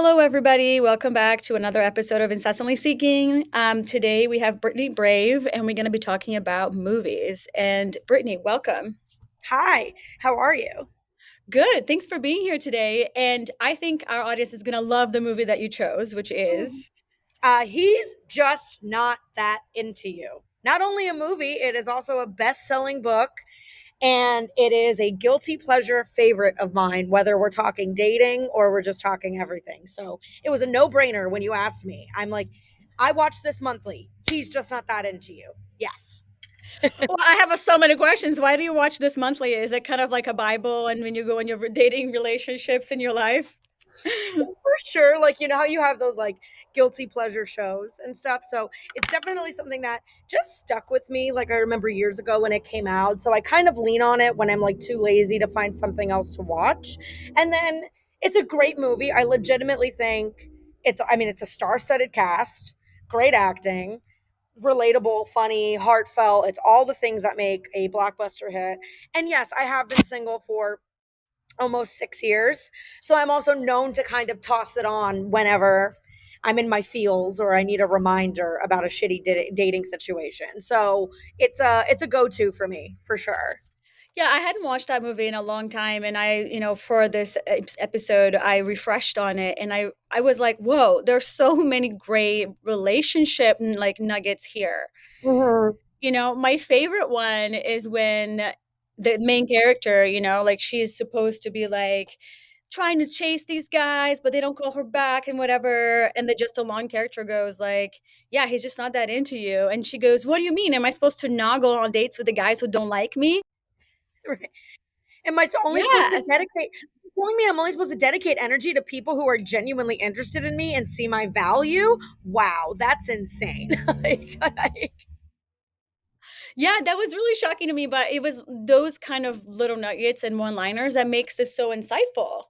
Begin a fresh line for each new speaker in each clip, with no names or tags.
Hello, everybody. Welcome back to another episode of Incessantly Seeking. Today we have Brittany Brave, and we're going to be talking about movies. And Brittany, welcome.
Hi, how are you?
Good. Thanks for being here today. And I think our audience is going to love the movie that you chose, which is.
He's just not that into you. Not only a movie, it is also a best selling book, and it is a guilty pleasure favorite of mine, whether we're talking dating or we're just talking everything. So it was a no brainer when you asked me. I'm like, I watch this monthly. He's just not that into you. Yes.
Well, I have so many questions. Why do you watch this monthly? Is it kind of like a Bible and when you go in your dating relationships in your life?
For sure. Like, you know how you have those like guilty pleasure shows and stuff. So it's definitely something that just stuck with me. Like, I remember years ago when it came out. So I kind of lean on it when I'm like too lazy to find something else to watch. And then it's a great movie. I legitimately think it's a star studded cast, great acting, relatable, funny, heartfelt. It's all the things that make a blockbuster hit. And yes, I have been single for almost 6 years. So I'm also known to kind of toss it on whenever I'm in my feels or I need a reminder about a shitty dating situation. So it's a go-to for me for sure.
Yeah, I hadn't watched that movie in a long time, and for this episode, I refreshed on it, and I was like, "Whoa, there's so many great relationship like nuggets here."
Mhm.
My favorite one is when the main character, like she's supposed to be like trying to chase these guys, but they don't call her back and whatever, and the Just Along character goes like, "Yeah, he's just not that into you," and she goes, "What do you mean? Am I supposed to not go on dates with the guys who don't like me?"
Right. Am I only supposed to
Yes.
dedicate you're telling me I'm only supposed to dedicate energy to people who are genuinely interested in me and see my value? Wow, that's insane. like,
Yeah, that was really shocking to me, but it was those kind of little nuggets and one-liners that makes this so insightful.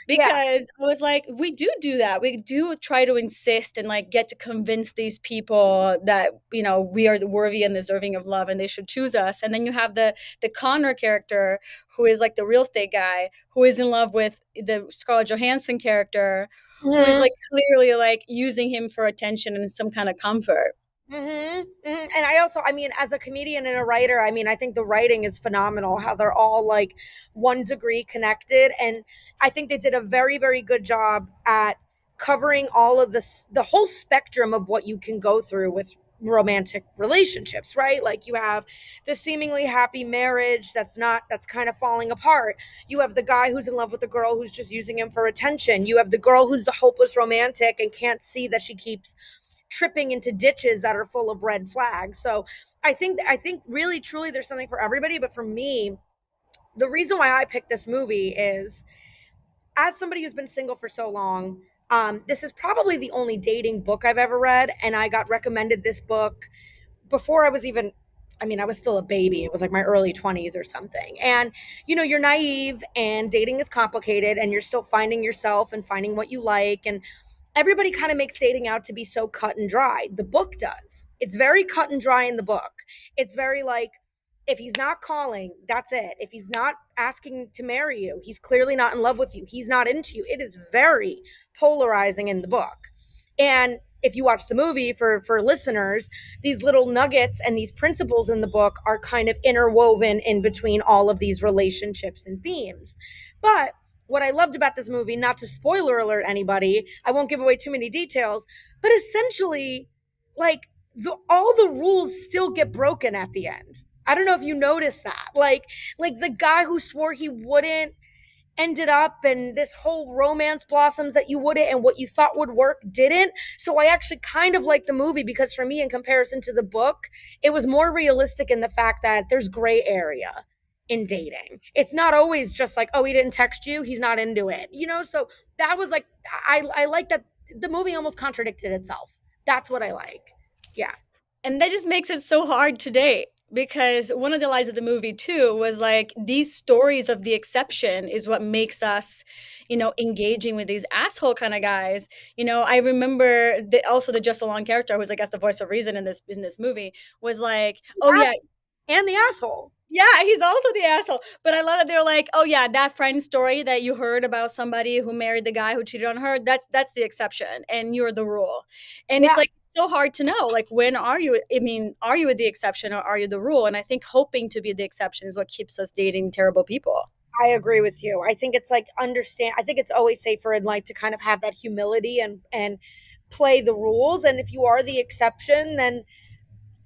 yeah.
Because I was like, we do that. We do try to insist and like get to convince these people that, we are worthy and deserving of love and they should choose us. And then you have the Connor character who is like the real estate guy who is in love with the Scarlett Johansson character who is
Mhm.
like clearly like using him for attention and some kind of comfort.
And I mean, as a comedian and a writer, I mean, I think the writing is phenomenal. How they're all like 1 degree connected, and I think they did a very, very good job at covering all of this, the whole spectrum of what you can go through with romantic relationships, right? Like you have the seemingly happy marriage that's kind of falling apart. You have the guy who's in love with the girl who's just using him for attention. You have the girl who's the hopeless romantic and can't see that she keeps tripping into ditches that are full of red flags. So I think really truly there's something for everybody, but for me, the reason why I picked this movie is as somebody who's been single for so long, this is probably the only dating book I've ever read, and I got recommended this book before I was even I was still a baby. It was like my early 20s or something. And you're naive and dating is complicated and you're still finding yourself and finding what you like, and everybody kind of makes dating out to be so cut and dry. The book does. It's very cut and dry in the book. It's very like, if he's not calling, that's it. If he's not asking to marry you, he's clearly not in love with you. He's not into you. It is very polarizing in the book. And if you watch the movie for listeners, these little nuggets and these principles in the book are kind of interwoven in between all of these relationships and themes. But what I loved about this movie, not to spoiler alert anybody, I won't give away too many details, but essentially, like all the rules still get broken at the end. I don't know if you noticed that. Like the guy who swore he wouldn't ended up, and this whole romance blossoms that you wouldn't, and what you thought would work didn't. So I actually kind of like the movie because for me, in comparison to the book, it was more realistic in the fact that there's gray area in dating. It's not always just like, oh, he didn't text you, he's not into it. So that was like, I like that the movie almost contradicted itself. That's what I like. Yeah.
And that just makes it so hard today because one of the lies of the movie too was like these stories of the exception is what makes us, engaging with these asshole kind of guys. I remember also the Just Along character who was I guess the voice of reason in this movie was like, "Oh yeah,
And the asshole.
Yeah, he's also the asshole. But I love that they're like, "Oh yeah, that friend story that you heard about somebody who married the guy who cheated on her, that's the exception and you're the rule." And it's
Yeah,
like so hard to know, like when are you, I mean, are you the exception or are you the rule? And I think hoping to be the exception is what keeps us dating terrible people.
I agree with you. I think it's like I think it's always safer in life to kind of have that humility and play the rules. And if you are the exception, then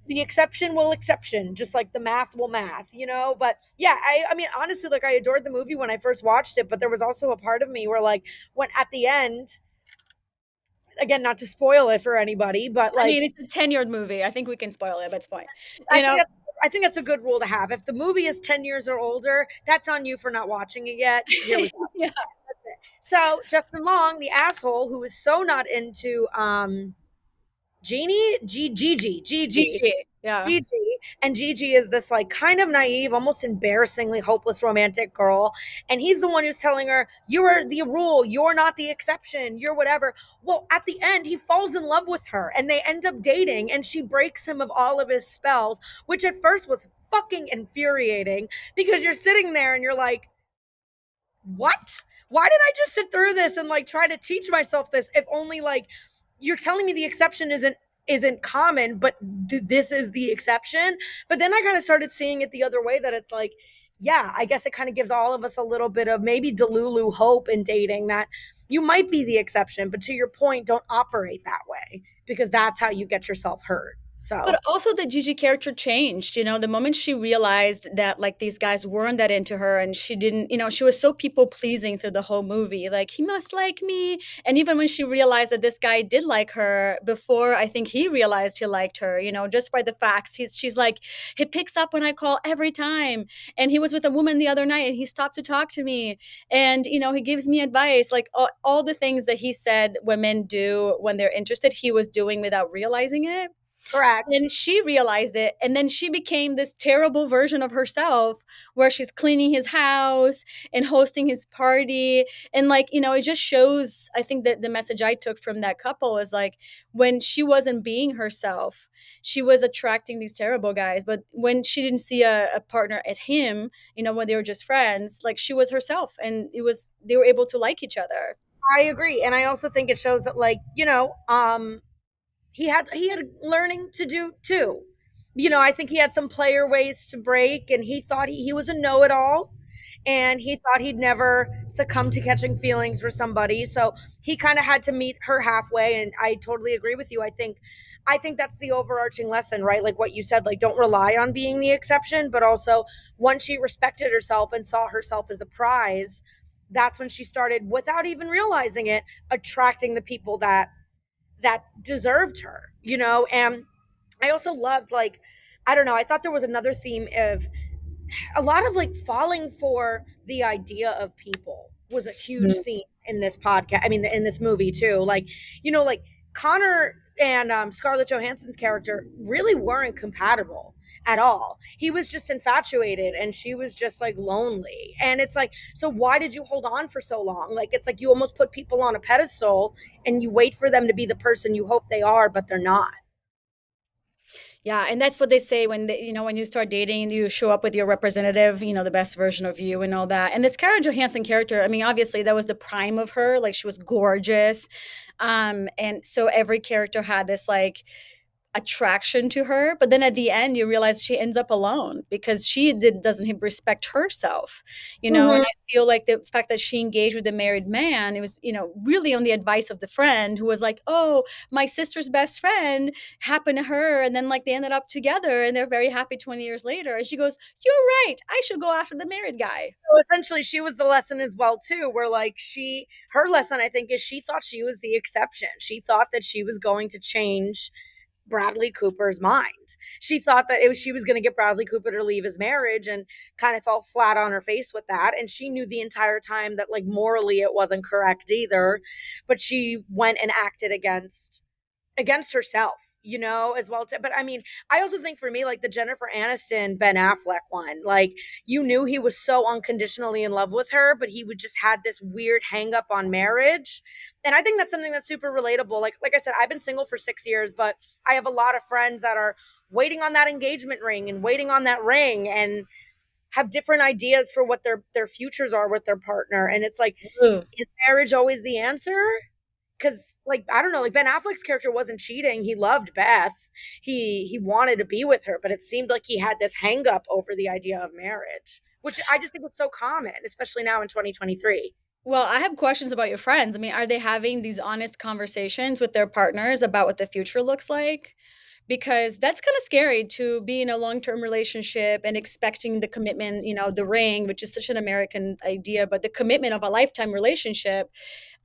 the exception will exception, just like the math will math, you know? But yeah, I mean, honestly, like I adored the movie when I first watched it, but there was also a part of me where like when at the end, again, not to spoil it for anybody, but
I
like
mean, it's a tenured movie. I think we can spoil it, but it's fine.
I
You
think
know?
that's I think that's a good rule to have. If the movie is 10 years or older, that's on you for not watching it yet. Here we go.
Yeah.
So Justin Long, the asshole who is so not into Jeannie, Gigi,
Gigi. Yeah.
Gigi, and Gigi is this like kind of naive, almost embarrassingly hopeless romantic girl, and he's the one who's telling her, "You are the rule. You're not the exception. You're whatever." Well, at the end, he falls in love with her, and they end up dating, and she breaks him of all of his spells, which at first was fucking infuriating because you're sitting there and you're like, what? Why did I just sit through this and like try to teach myself this if only like you're telling me the exception isn't common, but this is the exception. But then I kind of started seeing it the other way, that it's like, yeah, I guess it kind of gives all of us a little bit of maybe delulu hope in dating, that you might be the exception, but to your point, don't operate that way because that's how you get yourself hurt. So
But also the Gigi character changed, you know, the moment she realized that like these guys weren't that into her and she didn't, you know, she was so people pleasing through the whole movie. Like, he must like me. And even when she realized that this guy did like her before, I think he realized he liked her, you know, just by the facts. She's like, he picks up when I call every time. And he was with a woman the other night and he stopped to talk to me. And, you know, he gives me advice, like all the things that he said women do when they're interested, he was doing without realizing it.
correct.
And she realized it, and then she became this terrible version of herself where she's cleaning his house and hosting his party. And like, you know, it just shows, I think that the message I took from that couple is like, when she wasn't being herself, she was attracting these terrible guys. But when she didn't see a partner at him, you know, when they were just friends, like she was herself, and they were able to like each other.
I agree. And I also think it shows that, like, he had learning to do too. I think he had some player ways to break, and he thought he was a know-it-all, and he thought he'd never succumb to catching feelings for somebody. So he kind of had to meet her halfway, and I totally agree with you. I think that's the overarching lesson, right? Like what you said, like don't rely on being the exception, but also once she respected herself and saw herself as a prize, that's when she started, without even realizing it, attracting the people that deserved her, and I also loved, like, I don't know, I thought there was another theme of a lot of like falling for the idea of people was a huge theme in this podcast. I mean, in this movie too. Like, like Connor and Scarlett Johansson's character really weren't compatible at all. He was just infatuated and she was just like lonely. And it's like, so why did you hold on for so long? Like, it's like you almost put people on a pedestal and you wait for them to be the person you hope they are, but they're not.
Yeah, and that's what they say when you know, when you start dating, you show up with your representative, you know, the best version of you and all that. And this Scarlett Johansson character, I mean, obviously that was the prime of her. Like she was gorgeous, and so every character had this like attraction to her, but then at the end you realize she ends up alone because doesn't respect herself, you know. And
Mhm.
I feel like the fact that she engaged with a married man, it was, you know, really on the advice of the friend who was like, oh, my sister's best friend happened to her, and then like they ended up together and they're very happy 20 years later, and she goes, you're right, I should go after the married guy.
So essentially, she was the lesson as well too, where like her lesson, I think, is she thought she was the exception. She thought that she was going to change Bradley Cooper's mind. She thought that she was going to get Bradley Cooper to leave his marriage, and kind of fell flat on her face with that. And she knew the entire time that like morally it wasn't correct either, but she went and acted against herself, as well too. But I mean, I also think for me, like the Jennifer Aniston Ben Affleck one, like you knew he was so unconditionally in love with her, but he would just had this weird hang up on marriage. And I think that's something that's super relatable. Like I said, I've been single for 6 years, but I have a lot of friends that are waiting on that engagement ring and waiting on that ring. And have different ideas for what their futures are with their partner, and it's like,
Ooh.
is marriage always the answer? Because like I don't know, like Ben Affleck's character wasn't cheating. He loved Beth. He wanted to be with her, but it seemed like he had this hang up over the idea of marriage, which I just think is so common, especially now in 2023.
Well, I have questions about your friends. I mean, are they having these honest conversations with their partners about what the future looks like? Because that's kind of scary to be in a long-term relationship and expecting the commitment, the ring, which is such an American idea, but the commitment of a lifetime relationship.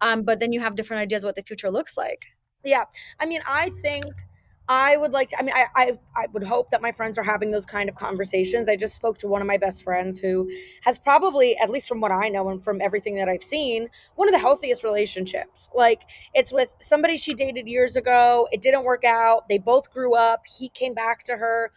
But then you have different ideas what the future looks like.
Yeah. I mean, I think I would like to, I mean, I would hope that my friends are having those kind of conversations. I just spoke to one of my best friends who has probably, at least from what I know and from everything that I've seen, one of the healthiest relationships. Like, it's with somebody she dated years ago. It didn't work out. They both grew up. He came back to her.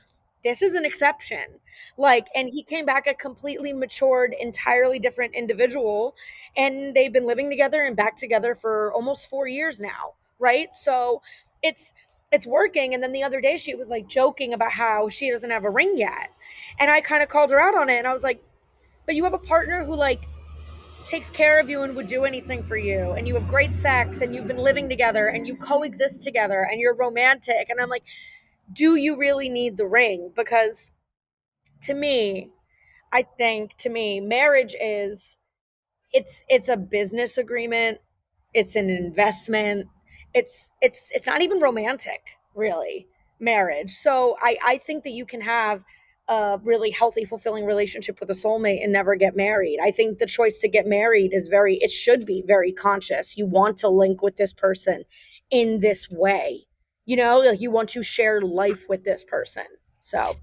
This is an exception. Like, and he came back a completely matured, entirely different individual. And they've been living together and back together for almost 4 years now, right? So it's it's working. And then the other day she was like joking about how she doesn't have a ring yet. And I kind of called her out on it. And I was like, but you have a partner who like takes care of you and would do anything for you. And you have great sex and you've been living together and you coexist together and you're romantic. And I'm like, do you really need the ring? Because to me, I think to me, marriage is it's a business agreement, it's an investment, it's not even romantic, really, marriage. So I think that you can have a really healthy, fulfilling relationship with a soulmate and never get married. I think the choice to get married is it should be very conscious. You want to link with this person in this way, like you want to share life with this person. So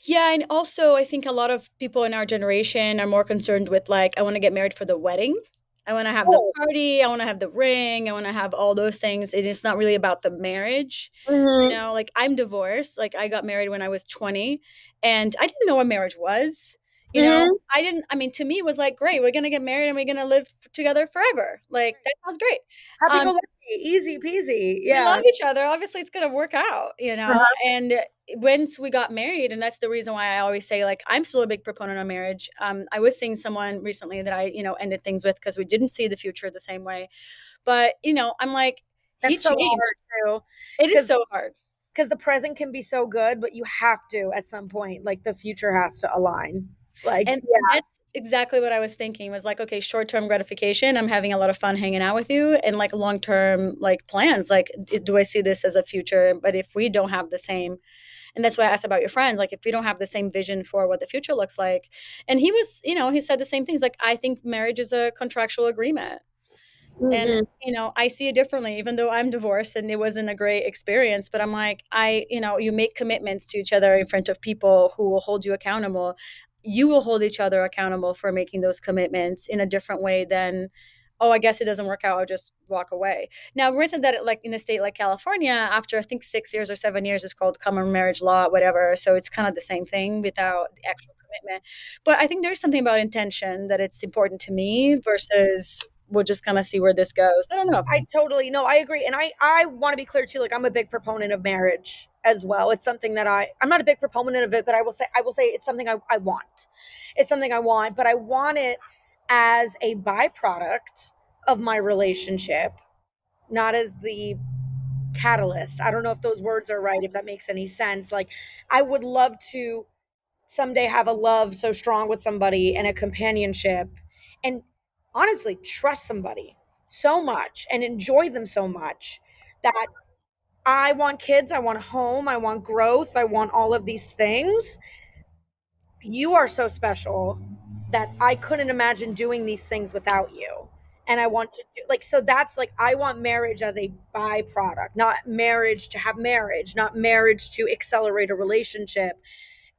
Yeah, and also I think a lot of people in our generation are more concerned with like, I want to get married for the wedding. I want to have the
oh,
party, I want to have the ring, I want to have all those things. It is not really about the marriage.
mhm,
Like I'm divorced. Like I got married when I was 20 and I didn't know what marriage was.
mhm.
I didn't, I mean, to me it was like, great, we're going to get married and we're going to live together forever. Like that sounds great.
Happy
Um,
go lucky, easy peasy,
we love
yeah.
each other. Obviously, it's going to work out,
Uh-huh.
And once we got married, and that's the reason why I always say, like, I'm still a big proponent of marriage. I was seeing someone recently that I, ended things with because we didn't see the future the same way. But, I'm like, he
That's so
changed.
hard too,
It is
because
so hard.
the present can be so good, but you have to at some point, like the future has to align. Like,
And
yeah,
that's exactly what I was thinking was like, okay, short-term gratification. I'm having a lot of fun hanging out with you and like long-term like plans. Like, do I see this as a future? But if we don't have the same, and that's why I asked about your friends, like if we don't have the same vision for what the future looks like. And he was, he said the same things. Like, I think marriage is a contractual agreement. And,
mhm.
I see it differently, even though I'm divorced and it wasn't a great experience. But I'm like, you make commitments to each other in front of people who will hold you accountable. You will hold each other accountable for making those commitments in a different way than, oh, I guess it doesn't work out, I'll just walk away. Now, granted that like in a state like California, after I think 6 years or 7 years, is called common marriage law, whatever. So it's kind of the same thing without the actual commitment. But I think there's something about intention that it's important to me versus we'll just kind of see where this goes. I don't know.
I totally no, I agree. And I want to be clear too, like I'm a big proponent of marriage as well. It's something that I'm not a big proponent of it, but I will say it's something I want. It's something I want, but I want it as a byproduct of my relationship, not as the catalyst. I don't know if those words are right, if that makes any sense. Like I would love to someday have a love so strong with somebody and a companionship and honestly trust somebody so much and enjoy them so much that I want kids, I want a home, I want growth, I want all of these things. You are so special that I couldn't imagine doing these things without you. And I want to do like, so that's like, I want marriage as a byproduct, not marriage to have marriage, not marriage to accelerate a relationship.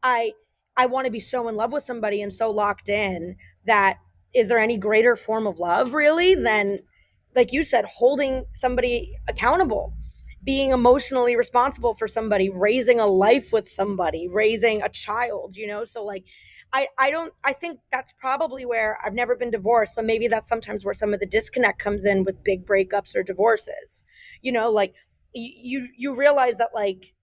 I I want to be so in love with somebody and so locked in that is there any greater form of love really than like you said holding somebody accountable, being emotionally responsible for somebody, raising a life with somebody, raising a child, so like I think that's probably where I've never been divorced, but maybe that's sometimes where some of the disconnect comes in with big breakups or divorces. Like you realize that like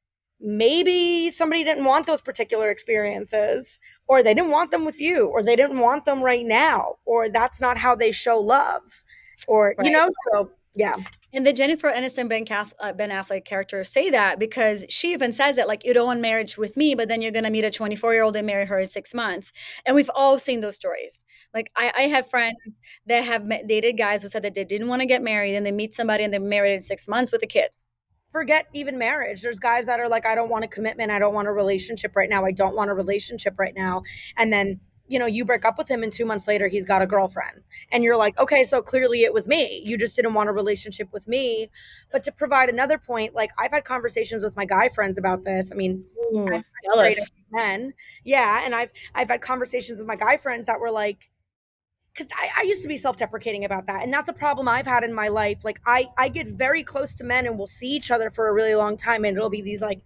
maybe somebody didn't want those particular experiences, or they didn't want them with you, or they didn't want them right now, or that's not how they show love, or,
Right.
so yeah.
And the Jennifer Aniston Ben Affleck characters say that because she even says it like, you don't want marriage with me, but then you're going to meet a 24-year-old and marry her in 6 months. And we've all seen those stories. Like I have friends that have dated guys who said that they didn't want to get married and they meet somebody and they're married in 6 months with a kid.
Forget even marriage. There's guys that are like, I don't want a commitment. I don't want a relationship right now. I don't want a relationship right now. And then, you break up with him and 2 months later, he's got a girlfriend. And you're like, okay, so clearly it was me. You just didn't want a relationship with me. But to provide another point, like I've had conversations with my guy friends about this. I mean, I'm
Ooh,
straight as
jealous.
men. Yeah. And I've had conversations with my guy friends that were like, because I used to be self-deprecating about that, and that's a problem I've had in my life. Like I get very close to men and we'll see each other for a really long time, and it'll be these like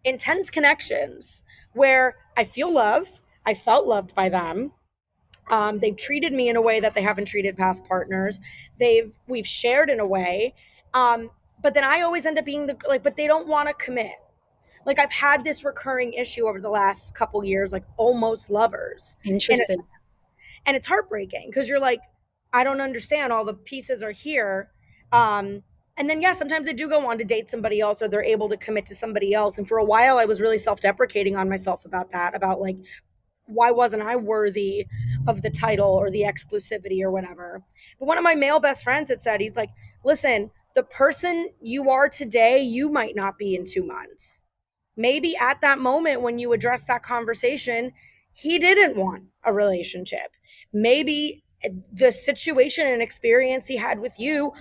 intense connections where I feel love. I felt loved by them. They've treated me in a way that they haven't treated past partners. We've shared in a way, but then I always end up being the like, but they don't want to commit. Like I've had this recurring issue over the last couple years, like almost lovers, and
Interesting.
it's heartbreaking because you're like, I don't understand, all the pieces are here. And then yeah, sometimes they do go on to date somebody else, or they're able to commit to somebody else, and for a while I was really self-deprecating on myself about that, about like, why wasn't I worthy of the title or the exclusivity or whatever. But one of my male best friends had said, he's like, listen, the person you are today, you might not be in 2 months. Maybe at that moment when you address that conversation, he didn't want a relationship. Maybe the situation and experience he had with you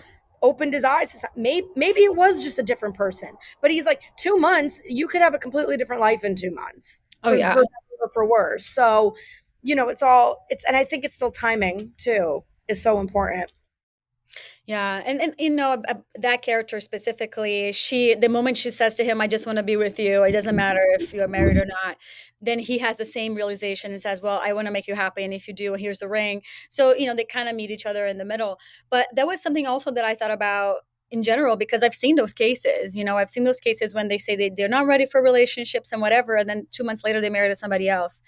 opened his eyes to maybe it was just a different person. But he's like, 2 months, you could have a completely different life in 2 months,
Oh,
for
yeah.
better or for worse. So, and I think it's still timing too is so important.
Yeah, and that character specifically, the moment she says to him, "I just want to be with you. It doesn't matter if you're married or not." Then he has the same realization and says, "Well, I want to make you happy, and if you do, here's the ring." So they kind of meet each other in the middle. But that was something also that I thought about in general because I've seen those cases. I've seen those cases when they say they're not ready for relationships and whatever, and then 2 months later they marry to somebody else,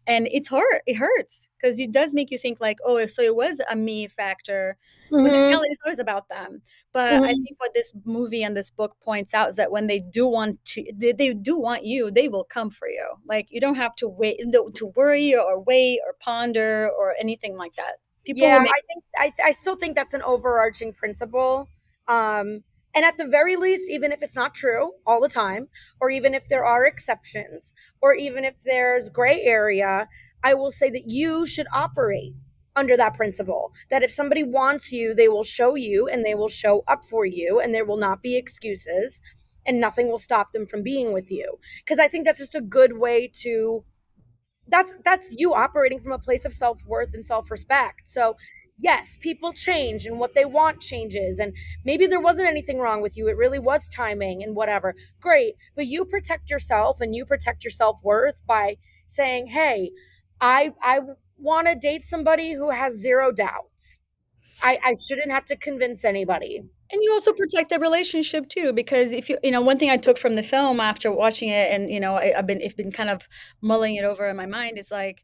and it hurts because it does make you think like, oh, so it was a me factor, when in
Mm-hmm.
reality it's always about them. But I
Mm-hmm.
think what this movie and this book points out is that when they do want to, they do want you, they will come for you. Like you don't have to wait, to worry or wait or ponder or anything like that. People will
Yeah,
make.
I think I still think that's an overarching principle. Um, and at the very least, even if it's not true all the time, or even if there are exceptions, or even if there's gray area, I will say that you should operate under that principle. That if somebody wants you, they will show you and they will show up for you, and there will not be excuses, and nothing will stop them from being with you. Because I think that's just a good way to that's you operating from a place of self-worth and self-respect. So yes, people change and what they want changes, and maybe there wasn't anything wrong with you, it really was timing and whatever, great, but you protect yourself and you protect your self-worth by saying, hey, I want to date somebody who has zero doubts. I shouldn't have to convince anybody.
And you also protect the relationship too, because if one thing I took from the film after watching it, and I've been kind of mulling it over in my mind, is like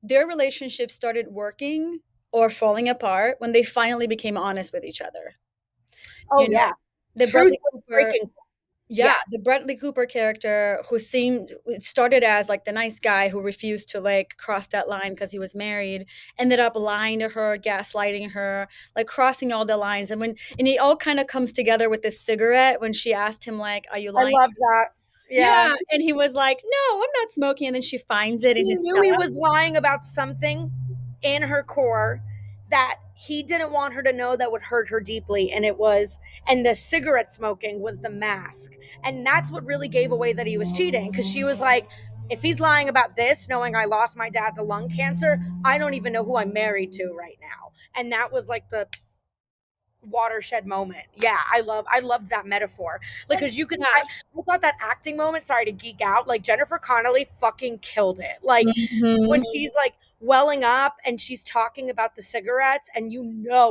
their relationship started working or falling apart when they finally became honest with each other.
Oh
You know,
yeah,
the
truth
Bradley
was
Cooper,
breaking.
yeah,
Yeah,
the Bradley Cooper character who it started as like the nice guy who refused to like cross that line because he was married, ended up lying to her, gaslighting her, like crossing all the lines. And it all kind of comes together with this cigarette when she asked him like, "Are you
I
lying?"
loved that. Yeah,
Yeah, and he was like, "No, I'm not smoking." And then she finds it in
he
his
knew he
stuff.
was lying about something in her core that he didn't want her to know, that would hurt her deeply, and the cigarette smoking was the mask, and that's what really gave away that he was cheating, because she was like, if he's lying about this, knowing I lost my dad to lung cancer, I don't even know who I'm married to right now. And that was like the watershed moment. Yeah, I loved that metaphor. Like,
And
because you could,
yeah.
I thought that acting moment, sorry to geek out, like Jennifer Connelly fucking killed it. Like when
Mhm.
she's like welling up and she's talking about the cigarettes, and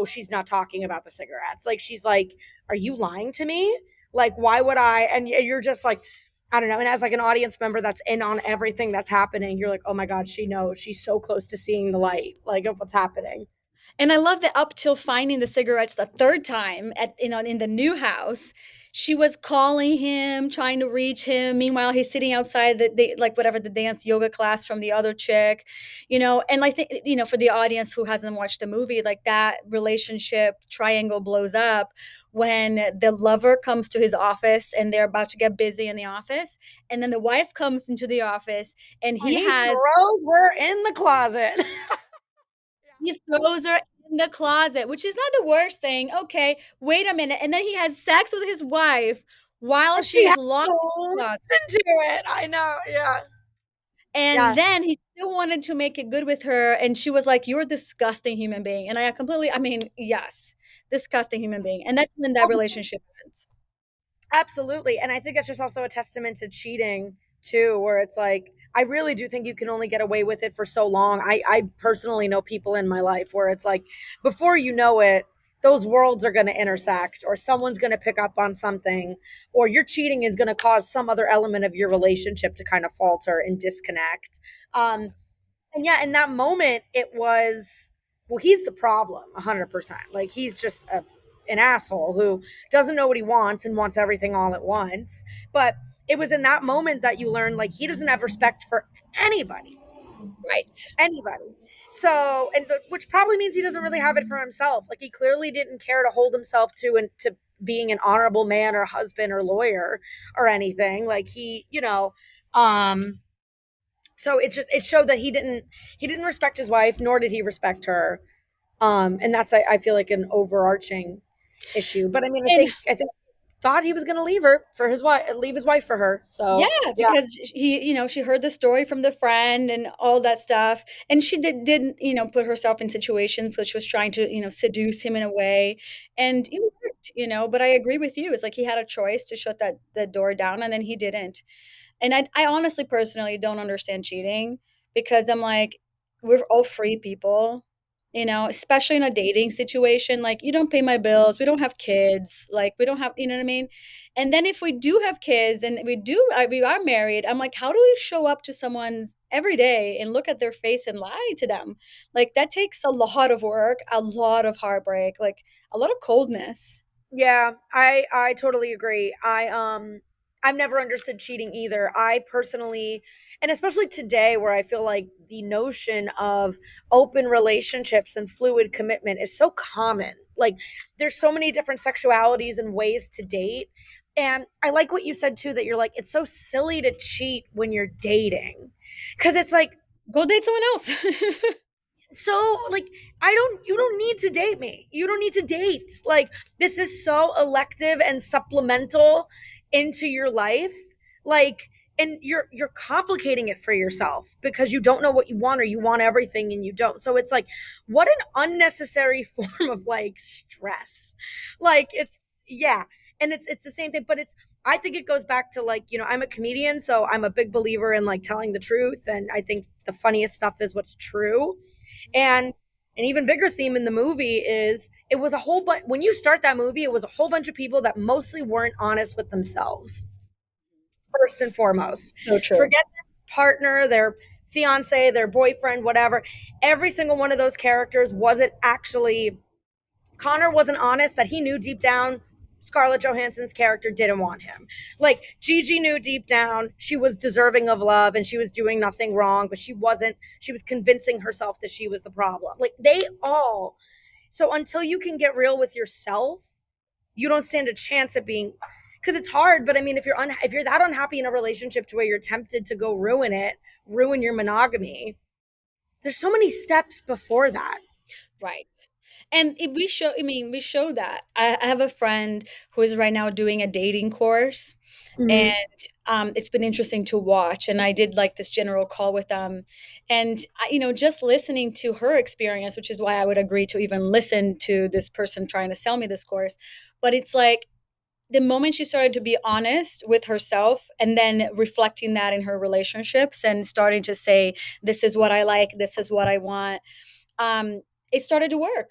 she's not talking about the cigarettes. Like she's like, are you lying to me? Like, why would I? And you're just like, I don't know. And as like an audience member that's in on everything that's happening, you're like, oh my God, she knows. She's so close to seeing the light, like of what's happening.
And I love that up till finding the cigarettes the third time at in the new house, she was calling him, trying to reach him. Meanwhile, he's sitting outside the like whatever the dance yoga class from the other chick, And I think for the audience who hasn't watched the movie, like that relationship triangle blows up when the lover comes to his office and they're about to get busy in the office, and then the wife comes into the office and
And
he
he
has
throws her in the closet.
He throws her in the closet, which is not the worst thing. Okay, wait a minute. And then he has sex with his wife while
And she
she's
has
locked
to
in the closet.
listen to it. I know. Yeah.
And
Yeah.
then he still wanted to make it good with her. And she was like, "You're a disgusting human being." And I mean, yes, disgusting human being. And that's when that relationship ends.
Absolutely. And I think it's just also a testament to cheating too, where it's like, I really do think you can only get away with it for so long. I personally know people in my life where it's like, before you know it, those worlds are going to intersect, or someone's going to pick up on something, or your cheating is going to cause some other element of your relationship to kind of falter and disconnect. And yeah, in that moment, it was, well, he's the problem 100%. Like, he's just an asshole who doesn't know what he wants and wants everything all at once. But it was in that moment that you learn, like, he doesn't have respect for anybody,
Right.
anybody. So, which probably means he doesn't really have it for himself. Like, he clearly didn't care to hold himself to and to being an honorable man or husband or lawyer or anything. Like, um, so it showed that he didn't respect his wife, nor did he respect her. And that's I feel like an overarching issue. But I mean,
And
I think thought he was going to leave her for his wife, leave his wife for her.
yeah,
So yeah.
because she heard the story from the friend and all that stuff, and she didn't put herself in situations that she was trying to seduce him in a way, and it worked. But I agree with you. It's like he had a choice to shut that door down, and then he didn't. And I honestly, personally don't understand cheating because I'm like, we're all free people, especially in a dating situation. Like, you don't pay my bills, we don't have kids, like, we don't have, you know what I mean? And then if we do have kids and we are married, I'm like, how do we show up to someone's every day and look at their face and lie to them? Like, that takes a lot of work, a lot of heartbreak, like a lot of coldness.
Yeah, I totally agree. I've never understood cheating either. I personally, and especially today where I feel like the notion of open relationships and fluid commitment is so common. Like, there's so many different sexualities and ways to date. And I like what you said too, that you're like, it's so silly to cheat when you're dating. Cause it's like,
Go date someone else.
so like, you don't need to date me, you don't need to date, like, this is so elective and supplemental into your life, like, and you're complicating it for yourself because you don't know what you want, or you want everything and you don't. So it's like, what an unnecessary form of like stress. Like, it's, yeah. And it's the same thing, but I think it goes back to, like, I'm a comedian, so I'm a big believer in like telling the truth, and I think the funniest stuff is what's true. And an even bigger theme in the movie is, it was a whole bunch, when you start that movie, it was a whole bunch of people that mostly weren't honest with themselves, first and foremost.
So true.
Forget their partner, their fiance, their boyfriend, whatever. Every single one of those characters wasn't actually, Connor wasn't honest that he knew deep down Scarlett Johansson's character didn't want him. Like, Gigi knew deep down she was deserving of love and she was doing nothing wrong, but she wasn't. She was convincing herself that she was the problem. Like, they all. So until you can get real with yourself, you don't stand a chance at being, because it's hard. But I mean, if you're that unhappy in a relationship to where you're tempted to go ruin your monogamy, there's so many steps before that.
Right. And we show that. I have a friend who is right now doing a dating course, and
Mhm.
it's been interesting to watch. And I did like this general call with them, and just listening to her experience, which is why I would agree to even listen to this person trying to sell me this course. But it's like the moment she started to be honest with herself and then reflecting that in her relationships and starting to say, this is what I like, this is what I want, um, it started to work.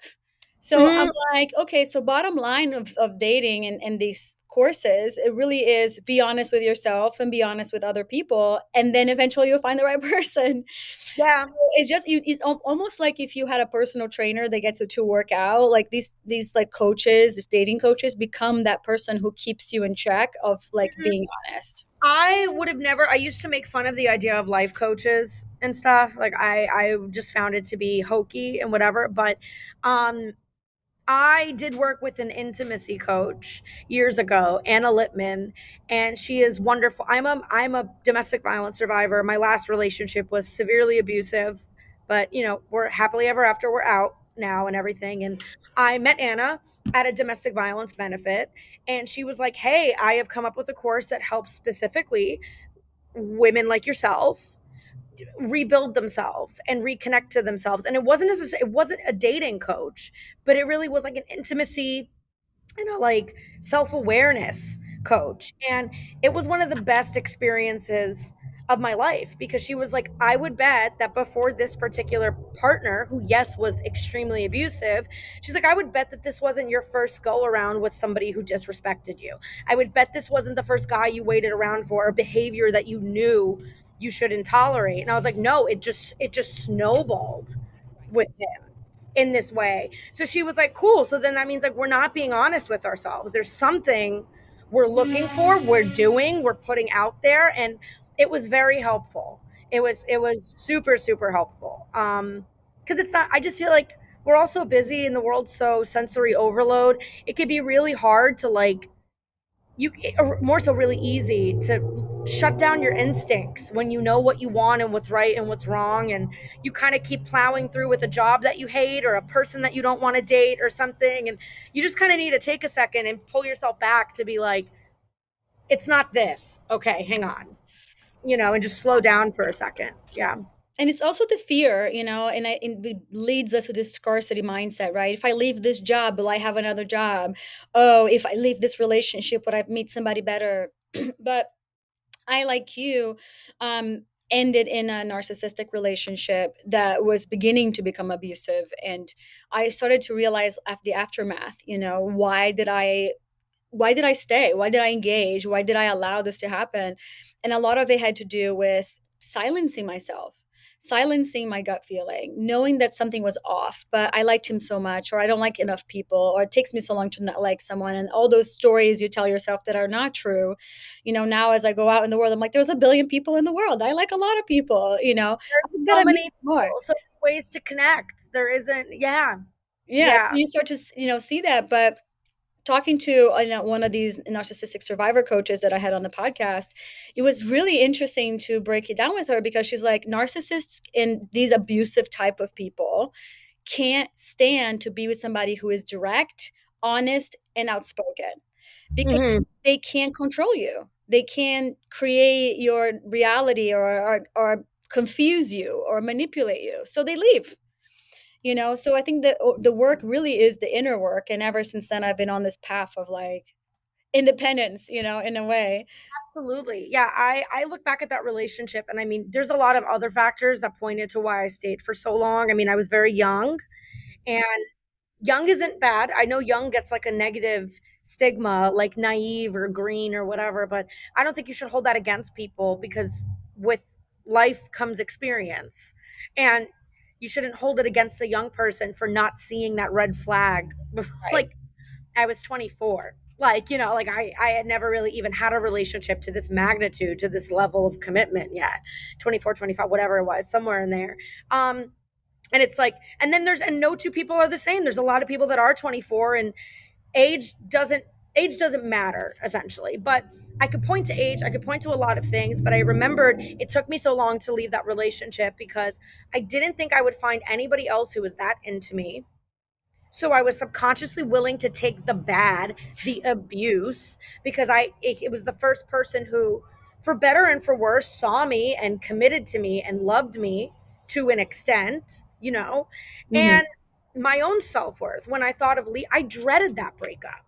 So I'm
Mhm.
like, okay, so bottom line of dating and these courses, it really is be honest with yourself and be honest with other people. And then eventually you'll find the right person. So
Yeah.
it's just it's almost like if you had a personal trainer that gets to work out, like these like coaches, these dating coaches become that person who keeps you in check of like
Mhm.
being honest.
I would have never. I used to make fun of the idea of life coaches and stuff. Like I just found it to be hokey and whatever. But um, I did work with an intimacy coach years ago, Anna Littman, and she is wonderful. I'm a domestic violence survivor. My last relationship was severely abusive, but we're happily ever after. We're out now and everything. And I met Anna at a domestic violence benefit, and she was like, "Hey, I have come up with a course that helps specifically women like yourself rebuild themselves and reconnect to themselves." And it wasn't a dating coach, but it really was like an intimacy and a like self-awareness coach. And it was one of the best experiences of my life, because she was like, I would bet that before this particular partner, who yes was extremely abusive, she's like, I would bet that this wasn't your first go around with somebody who disrespected you. I would bet this wasn't the first guy you waited around for, or behavior that you knew you shouldn't tolerate. And I was like, no, it just snowballed with him in this way. So she was like, cool. So then that means like we're not being honest with ourselves. There's something we're looking for, we're putting out there. And it was very helpful. It was super, super helpful. Because it's not, I just feel like we're all so busy and the world's so sensory overload. It could be really hard to like you or more so really easy to shut down your instincts when you know what you want and what's right and what's wrong, and you kind of keep plowing through with a job that you hate or a person that you don't want to date or something, and you just kind of need to take a second and pull yourself back to be like, it's not this, okay, hang on, and just slow down for a second. Yeah.
And it's also the fear, and it leads us to this scarcity mindset, right? If I leave this job, will I have another job? Oh, if I leave this relationship, would I meet somebody better? But I, like you, ended in a narcissistic relationship that was beginning to become abusive. And I started to realize the aftermath, why did I stay? Why did I engage? Why did I allow this to happen? And a lot of it had to do with silencing myself, silencing my gut feeling, knowing that something was off, but I liked him so much, or I don't like enough people, or it takes me so long to not like someone. And all those stories you tell yourself that are not true. Now as I go out in the world, I'm like, there's a billion people in the world. I like a lot of people, I just
So
gotta meet
many
more.
people, so many ways to connect. There isn't. Yeah.
Yeah. So
Yeah.
you start to, see that. But talking to one of these narcissistic survivor coaches that I had on the podcast, it was really interesting to break it down with her, because she's like, narcissists and these abusive type of people can't stand to be with somebody who is direct, honest, and outspoken, because
Hmm.
they can't control you. They can create your reality, or confuse you or manipulate you. So they leave. So I think that the work really is the inner work, and ever since then I've been on this path of like independence, in a way.
Absolutely. Yeah, I look back at that relationship, and I mean, there's a lot of other factors that pointed to why I stayed for so long. I mean, I was very young, and young isn't bad. I know young gets like a negative stigma, like naive or green or whatever, but I don't think you should hold that against people, because with life comes experience. And you shouldn't hold it against a young person for not seeing that red flag.
Right.
Like, I was 24. Like, like I had never really even had a relationship to this magnitude, to this level of commitment yet. 24, 25, whatever it was, somewhere in there. And it's like, and then and no two people are the same. There's a lot of people that are 24, and age doesn't age doesn't matter essentially. But I could point to age, I could point to a lot of things, but I remembered it took me so long to leave that relationship because I didn't think I would find anybody else who was that into me. So I was subconsciously willing to take the bad, the abuse, because it was the first person who, for better and for worse, saw me and committed to me and loved me to an extent.
Mhm.
And my own self-worth, when I thought of Lee, I dreaded that breakup.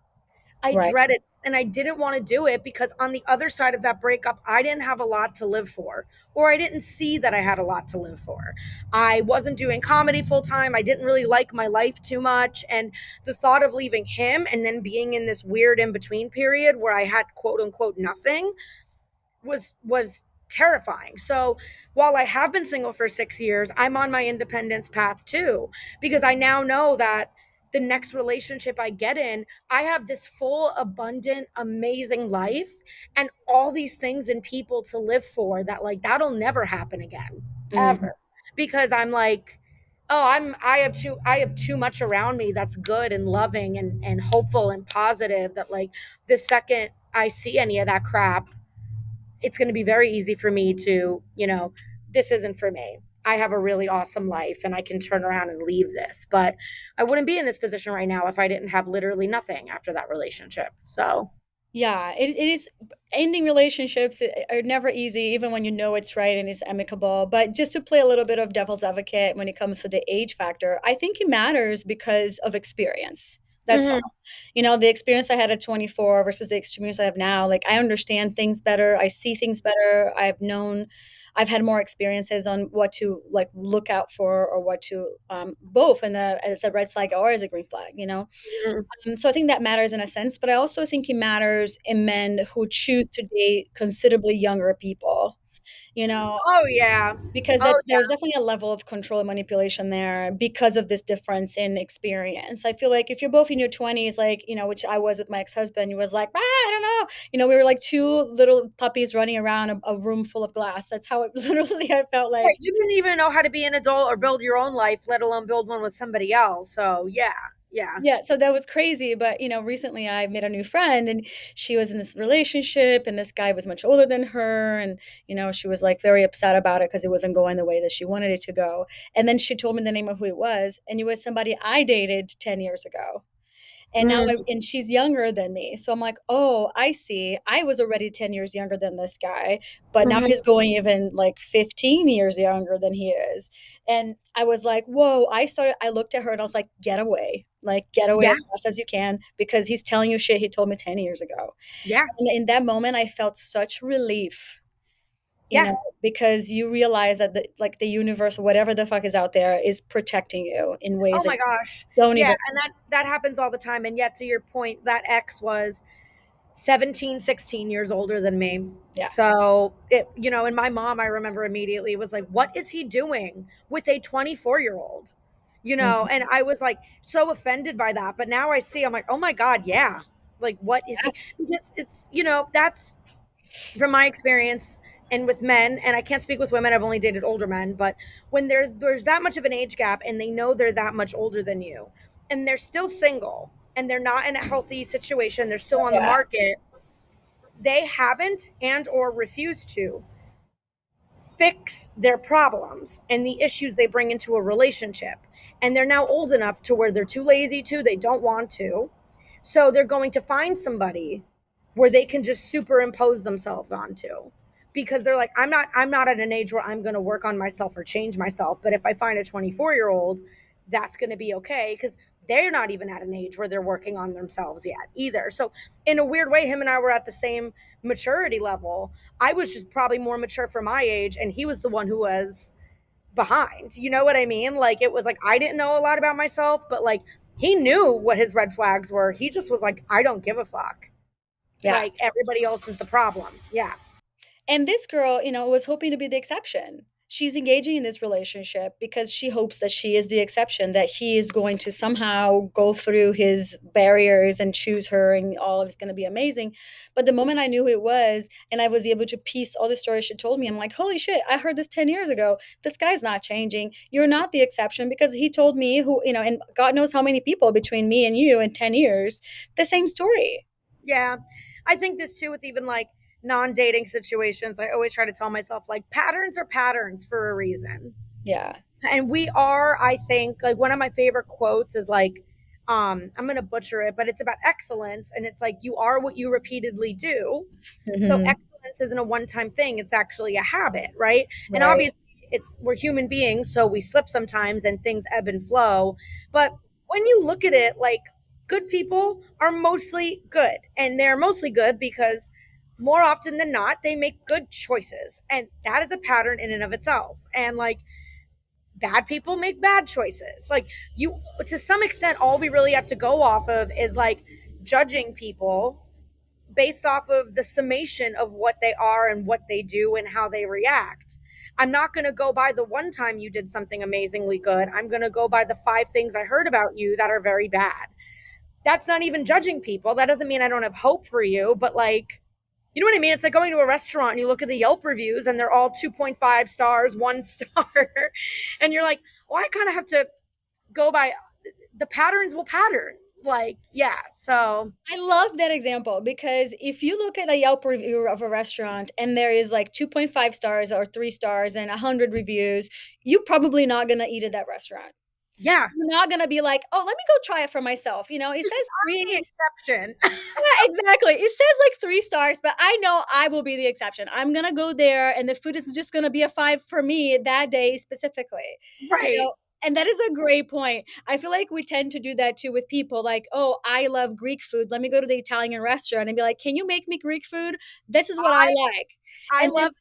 I
Right.
dreaded, and I didn't want to do it because on the other side of that breakup, I didn't have a lot to live for, or I didn't see that I had a lot to live for. I wasn't doing comedy full time. I didn't really like my life too much. And the thought of leaving him and then being in this weird in between period where I had quote unquote nothing was terrifying. So while I have been single for 6 years, I'm on my independence path too, because I now know that the next relationship I get in, I have this full, abundant, amazing life and all these things and people to live for that, like, that'll never happen again,
Mhm.
ever. Because I'm like, oh, I have too much around me that's good and loving and hopeful and positive, that like the second I see any of that crap, it's going to be very easy for me to, this isn't for me. I have a really awesome life and I can turn around and leave this. But I wouldn't be in this position right now if I didn't have literally nothing after that relationship. So,
Yeah, it is ending relationships are never easy, even when you know it's right and it's amicable. But just to play a little bit of devil's advocate when it comes to the age factor, I think it matters because of experience. That's
mhm,
all. The experience I had at 24 versus the experience I have now, like I understand things better, I see things better, I've had more experiences on what to like look out for or what to both as a red flag or as a green flag.
mhm.
So I think that matters in a sense, but I also think it matters in men who choose to date considerably younger people, you know,
Oh, yeah.
because
Oh,
there's definitely a level of control and manipulation there because of this difference in experience. I feel like if you're both in your 20s, like, which I was with my ex-husband, he was like, I don't know. We were like two little puppies running around a room full of glass. That's how it literally I felt
yeah.
like.
You didn't even know how to be an adult or build your own life, let alone build one with somebody else. So, yeah. Yeah.
Yeah, so that was crazy. But, recently I made a new friend and she was in this relationship and this guy was much older than her. And, she was like very upset about it because it wasn't going the way that she wanted it to go. And then she told me the name of who it was. And it was somebody I dated 10 years ago. And now,
Mhm.
and she's younger than me. So I'm like, oh, I see. I was already 10 years younger than this guy, but now he's
Mhm.
going even like 15 years younger than he is. And I was like, whoa, I looked at her and I was like, get away
Yeah.
as fast as you can because he's telling you shit he told me 10 years ago.
Yeah.
And in that moment, I felt such relief, you
Yeah.
know, because you realize that the universe, whatever the fuck is out there, is protecting you in ways
Oh
that
my gosh.
you don't
Yeah.
even,
And that happens all the time. And yet, to your point, that ex was 17, 16 years older than me.
yeah.
So and my mom, I remember immediately was like, what is he doing with a 24-year-old?
Mhm.
And I was like so offended by that. But now I see, I'm like, oh my God, yeah. Like, what is he? Because that's from my experience and with men, and I can't speak with women, I've only dated older men, but when there's that much of an age gap and they know they're that much older than you and they're still single and they're not in a healthy situation, they're still on the
Yeah.
market, they haven't and or refuse to fix their problems and the issues they bring into a relationship. And they're now old enough to where they're too lazy to, they don't want to. So they're going to find somebody where they can just superimpose themselves onto, because they're like, I'm not at an age where I'm going to work on myself or change myself, but if I find a 24-year-old, that's going to be okay, because they're not even at an age where they're working on themselves yet either. So in a weird way, him and I were at the same maturity level. I was just probably more mature for my age, and he was the one who was behind. You know what I mean? Like, it was like I didn't know a lot about myself, but like he knew what his red flags were. He just was like, I don't give a fuck.
Yeah.
Like, everybody else is the problem. Yeah.
And this girl, was hoping to be the exception. She's engaging in this relationship because she hopes that she is the exception, that he is going to somehow go through his barriers and choose her and all is going to be amazing. But the moment I knew who it was and I was able to piece all the stories she told me, I'm like, holy shit, I heard this 10 years ago. This guy's not changing. You're not the exception because he told me and God knows how many people between me and you in 10 years, the same story.
Yeah. I think this too with even like non-dating situations. I always try to tell myself like patterns are patterns for a reason.
Yeah.
And we are, I think, like, one of my favorite quotes is like, I'm gonna butcher it, but it's about excellence, and it's like, you are what you repeatedly do. So
Hmm.
excellence isn't a one-time thing, it's actually a habit, right? And
Right.
obviously we're human beings, so we slip sometimes and things ebb and flow. But when you look at it, like, good people are mostly good. And they're mostly good because more often than not, they make good choices. And that is a pattern in and of itself. And like bad people make bad choices. Like you, to some extent, all we really have to go off of is like judging people based off of the summation of what they are and what they do and how they react. I'm not going to go by the one time you did something amazingly good. I'm going to go by the 5 things I heard about you that are very bad. That's not even judging people. That doesn't mean I don't have hope for you, but like, you know what I mean? It's like going to a restaurant and you look at the Yelp reviews and they're all 2.5 stars, 1 star. And you're like, well, I kind of have to go by the patterns will pattern. Like, yeah. So
I love that example because if you look at a Yelp review of a restaurant and there is like 2.5 stars or 3 stars and 100 reviews, you're probably not going to eat at that restaurant.
yeah,
You're not going to be like, oh, let me go try it for myself. You know, it says
the
three.
exception.
Yeah, exactly. It says like 3 stars, but I know I will be the exception. I'm going to go there and the food is just going to be a 5 for me that day specifically. You
Right.
know, and that is a great point. I feel like we tend to do that too with people like, oh, I love Greek food. Let me go to the Italian restaurant and be like, can you make me Greek food? This is what I like.
I
And then
love,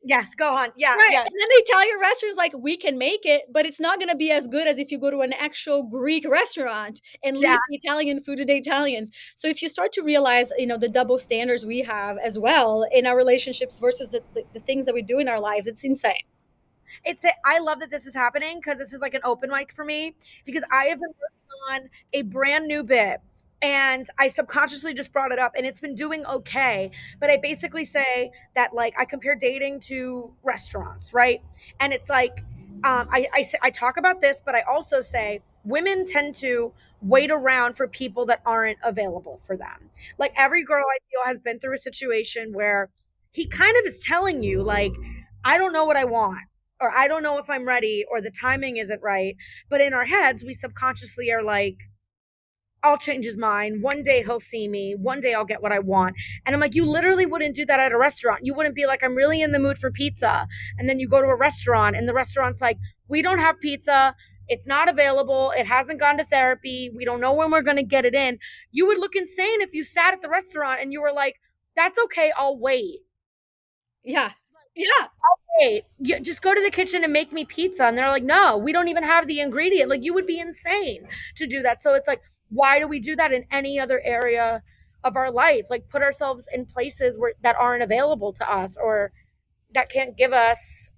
yes, go on. Yeah,
right.
yeah,
And then the Italian restaurant's like, we can make it, but it's not going to be as good as if you go to an actual Greek restaurant and
yeah.
leave the Italian food to the Italians. So if you start to realize, you know, the double standards we have as well in our relationships versus the things that we do in our lives, it's insane.
I love that this is happening because this is like an open mic for me because I have been working on a brand new bit and I subconsciously just brought it up and it's been doing okay. But I basically say that like I compare dating to restaurants, right? And it's like I talk about this, but I also say women tend to wait around for people that aren't available for them. Like every girl I feel has been through a situation where he kind of is telling you like I don't know what I want or I don't know if I'm ready or the timing isn't right. But in our heads, we subconsciously are like, I'll change his mind. One day he'll see me. One day I'll get what I want. And I'm like, you literally wouldn't do that at a restaurant. You wouldn't be like, I'm really in the mood for pizza. And then you go to a restaurant and the restaurant's like, we don't have pizza. It's not available. It hasn't gone to therapy. We don't know when we're going to get it in. You would look insane if you sat at the restaurant and you were like, that's okay. I'll wait.
Yeah. Yeah.
Hey, just go to the kitchen and make me pizza. And they're like, no, we don't even have the ingredient. Like, you would be insane to do that. So it's like, why do we do that in any other area of our life? Like, put ourselves in places where that aren't available to us or that can't give us.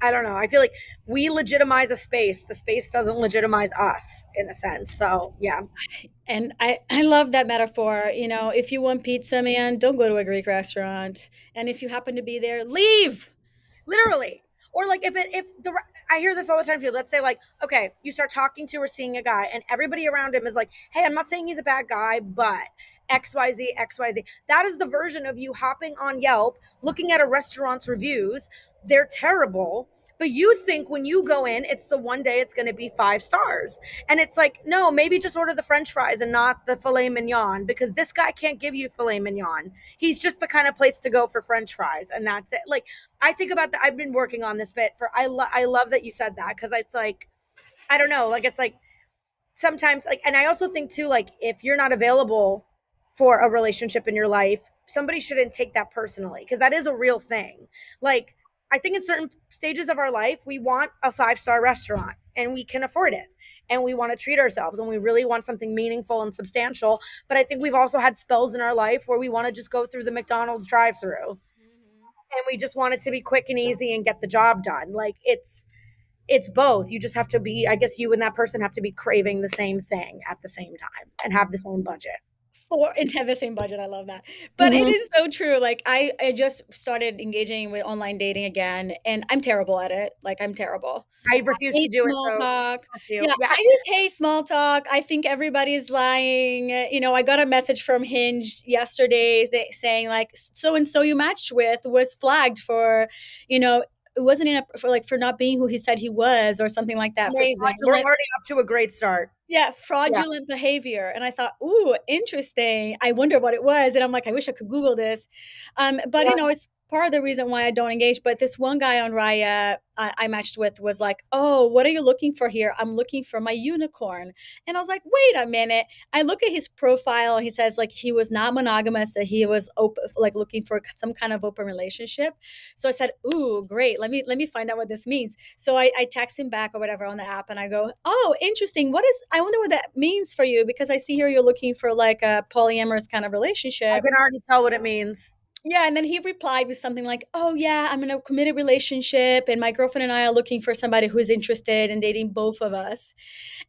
I don't know. I feel like we legitimize a space. The space doesn't legitimize us in a sense. So yeah,
And I love that metaphor. You know, if you want pizza, man, don't go to a Greek restaurant. And if you happen to be there, leave.
literally. Or like if the I hear this all the time too. Let's say like okay, you start talking to or seeing a guy, and everybody around him is like, "Hey, I'm not saying he's a bad guy, but XYZ XYZ." That is the version of you hopping on Yelp, looking at a restaurant's reviews. They're terrible. But you think when you go in, it's the one day it's going to be 5 stars. And it's like, no, maybe just order the French fries and not the filet mignon because this guy can't give you filet mignon. He's just the kind of place to go for French fries. And that's it. Like, I think about that. I've been working on this bit for I love that you said that because it's like I don't know, like it's like sometimes like and I also think too like if you're not available for a relationship in your life, somebody shouldn't take that personally because that is a real thing. Like I think in certain stages of our life, we want a 5 star restaurant and we can afford it. And we want to treat ourselves and we really want something meaningful and substantial. But I think we've also had spells in our life where we want to just go through the McDonald's drive through and we just want it to be quick and easy and get the job done. Like it's both. You just have to be, I guess you and that person have to be craving the same thing at the same time and have the same budget.
For and have the same budget. I love that. But it
Mm-hmm.
is so true. Like I just started engaging with online dating again and I'm terrible at it. Like I'm terrible.
I refuse to
Hate
do it.
small
So
talk.
bless you.
Yeah,
Yeah.
I just hate small talk. I think everybody's lying. You know, I got a message from Hinge yesterday saying like so and so you matched with was flagged for, you know, it wasn't in a, for like for not being who he said he was or something like that for
Amazing. We're
fraudulent.
already up to a great start.
Yeah,
Yeah.
fraudulent behavior. And I thought, ooh, interesting. I wonder what it was. And I'm like, I wish I could Google this. But
Yeah.
you know, it's part of the reason why I don't engage. But this one guy on Raya I matched with was like, "Oh, what are you looking for here? I'm looking for my unicorn." And I was like, "Wait a minute." I look at his profile. He says like he was not monogamous, that he was open, like looking for some kind of open relationship. So I said, "Ooh, great. Let me find out what this means." So I text him back or whatever on the app, and I go, "Oh, interesting. What is? I wonder what that means for you, because I see here you're looking for like a polyamorous kind of
I
relationship."
can already tell what it means.
Yeah, and then he replied with something like, "Oh yeah, I'm in a committed relationship, and my girlfriend and I are looking for somebody who's interested in dating both of us."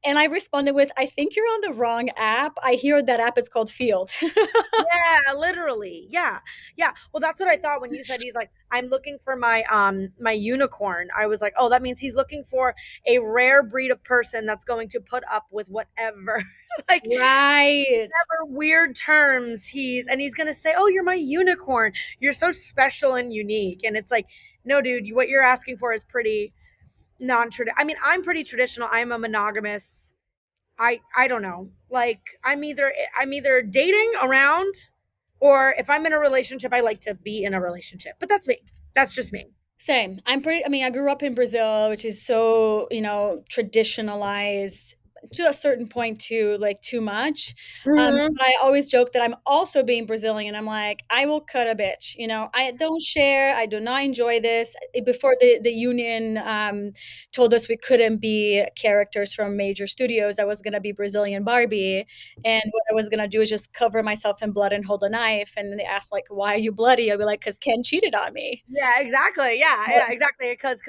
And I responded with, "I think you're on the wrong app. I hear that app is called Field."
Yeah, literally. Yeah. Yeah. Well, that's what I thought when you said he's like, I'm looking for my unicorn. I was like, oh, that means he's looking for a rare breed of person that's going to put up with whatever. Like
Right.
whatever weird terms he's gonna say, "Oh, you're my unicorn. You're so special and unique." And it's like, no, dude, what you're asking for is pretty non-traditional. I mean, I'm pretty traditional. I'm a monogamous. I don't know. Like I'm either dating around, or if I'm in a relationship, I like to be in a relationship. But that's me. That's just me.
Same. I mean, I grew up in Brazil, which is so, traditionalized to a certain point too, like too much.
Mhm.
But I always joke that I'm also being Brazilian. I'm like, I will cut a bitch. I don't share. I do not enjoy this. Before the union told us we couldn't be characters from major studios, I was going to be Brazilian Barbie. And what I was going to do is just cover myself in blood and hold a knife. And they asked, like, why are you bloody? I'll be like, because Ken cheated on me.
Yeah, exactly. Yeah, exactly. Because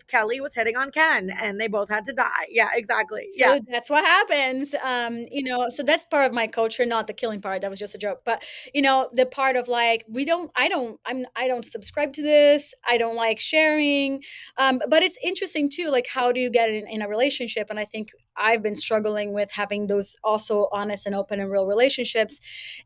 Kelly was hitting on Ken, and they both had to die. Yeah, exactly. Yeah.
So that's what happens. So that's part of my culture, not the killing part. That was just a joke. But the part of like, I don't subscribe to this. I don't like sharing. But it's interesting too, like how do you get in a relationship? And I think I've been struggling with having those also honest and open and real relationships.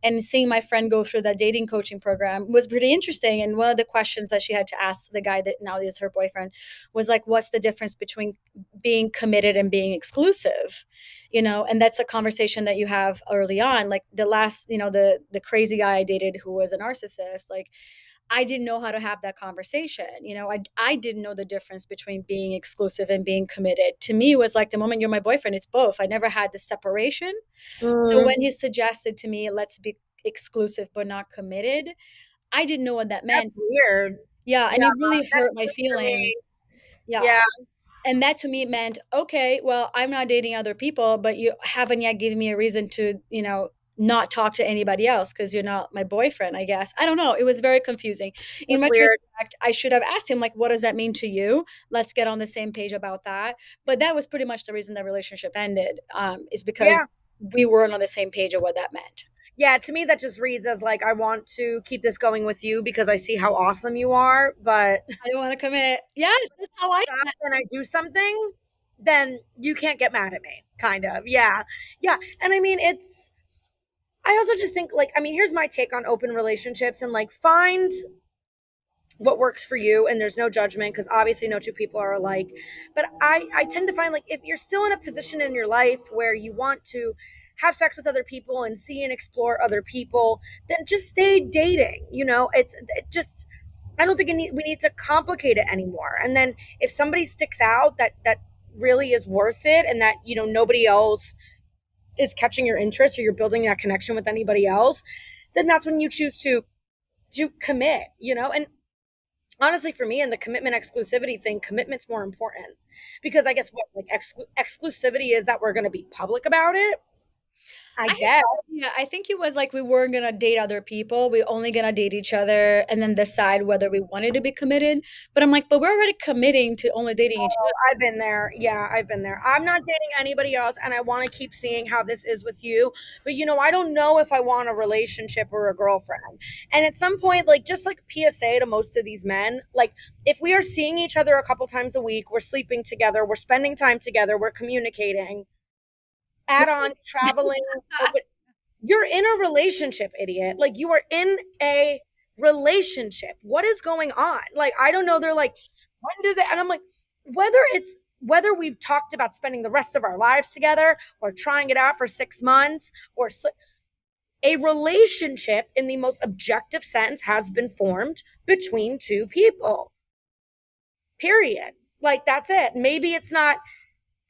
And seeing my friend go through that dating coaching program was pretty interesting. And one of the questions that she had to ask the guy that now is her boyfriend was like, what's the difference between being committed and being exclusive? And that's a conversation that you have early on. Like the last, the crazy guy I dated who was a narcissist, like I didn't know how to have that conversation. I didn't know the difference between being exclusive and being committed. To me, it was like the moment you're my boyfriend, it's both. I never had the separation. So
Mm,
when he suggested to me, let's be exclusive but not committed, I didn't know what that meant.
that's weird.
Yeah, and
Yeah,
it really
that's
hurt my
weird for
feelings.
me.
Yeah.
Yeah,
And that to me meant, okay, well, I'm not dating other people, but you haven't yet given me a reason to, not talk to anybody else because you're not my boyfriend, I guess. I don't know. It was very confusing. In
that's weird.
retrospect, I should have asked him, like, what does that mean to you? Let's get on the same page about that. But that was pretty much the reason the relationship ended, is because
Yeah.
we weren't on the same page of what that meant.
Yeah, to me that just reads as like I want to keep this going with you because I see how awesome you are, but
I don't want to commit. Yes, that's how I
stop and I do something, then you can't get mad at me. Kind of. Yeah. Yeah. And I mean it's I also just think like I mean here's my take on open relationships and like find what works for you and there's no judgment because obviously no two people are alike, but I tend to find like if you're still in a position in your life where you want to have sex with other people and see and explore other people, then just stay dating. It just I don't think we need to complicate it anymore. And then if somebody sticks out that really is worth it and that nobody else is catching your interest or you're building that connection with anybody else, then that's when you choose to commit. And honestly for me and the commitment exclusivity thing, commitment's more important because I guess what like exclusivity is that we're going to be public about it, I
I
guess.
yeah, I think it was like we weren't gonna date other people. We only gonna date each other and then decide whether we wanted to be committed. But I'm like, but we're already committing to only dating each
Oh,
other.
I've been there. Yeah, I've been there. I'm not dating anybody else and I want to keep seeing how this is with you. But I don't know if I want a relationship or a girlfriend. And at some point, like just like PSA to most of these men, like if we are seeing each other a couple times a week, we're sleeping together, we're spending time together, we're communicating, add on traveling, open you're in a relationship, idiot. Like you are in a relationship. What is going on? Like I don't know. They're like, when did they? And I'm like, whether we've talked about spending the rest of our lives together or trying it out for 6 months or A relationship in the most objective sense has been formed between two people. Period. Like that's it. Maybe it's not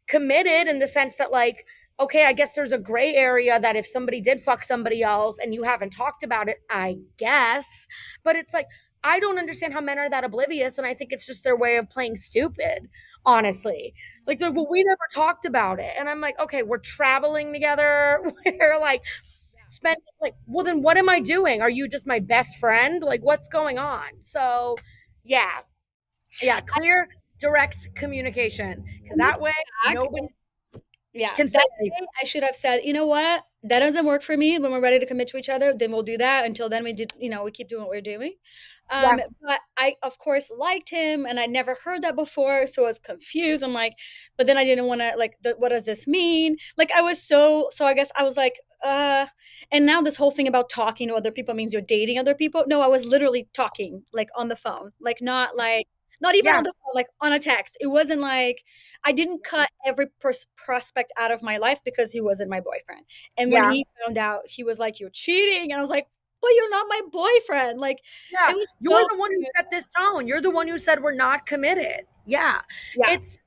committed in the sense that like, okay, I guess there's a gray area that if somebody did fuck somebody else and you haven't talked about it, I guess. But it's like I don't understand how men are that oblivious, and I think it's just their way of playing stupid, honestly. Like they're, well, we never talked about it. And I'm like, okay, we're traveling together. We're like spending like, well then what am I doing? Are you just my best friend? Like what's going on? So yeah, yeah, clear, direct communication. Because
And
that way
back,
nobody
yeah,
can say
that
anything.
day I should have said, you know what? That doesn't work for me. When we're ready to commit to each other, then we'll do that. Until then, we did, we keep doing what we're doing.
Yeah,
But I, of course, liked him, and I never heard that before, so I was confused. I'm like, but then I didn't want to like, what does this mean? Like, I was so. I guess I was like, and now this whole thing about talking to other people means you're dating other people. No, I was literally talking like on the phone, like not even
yeah,
on the phone, like on a text. It wasn't like I didn't cut every prospect out of my life because he wasn't my boyfriend. And when
yeah,
he found out, he was like, "You're cheating," and I was like, "But you're not my boyfriend." Like
yeah.
it was
You're
so
the one who
weird.
set this tone. You're the one who said we're not committed. Yeah.
Yeah.
It's,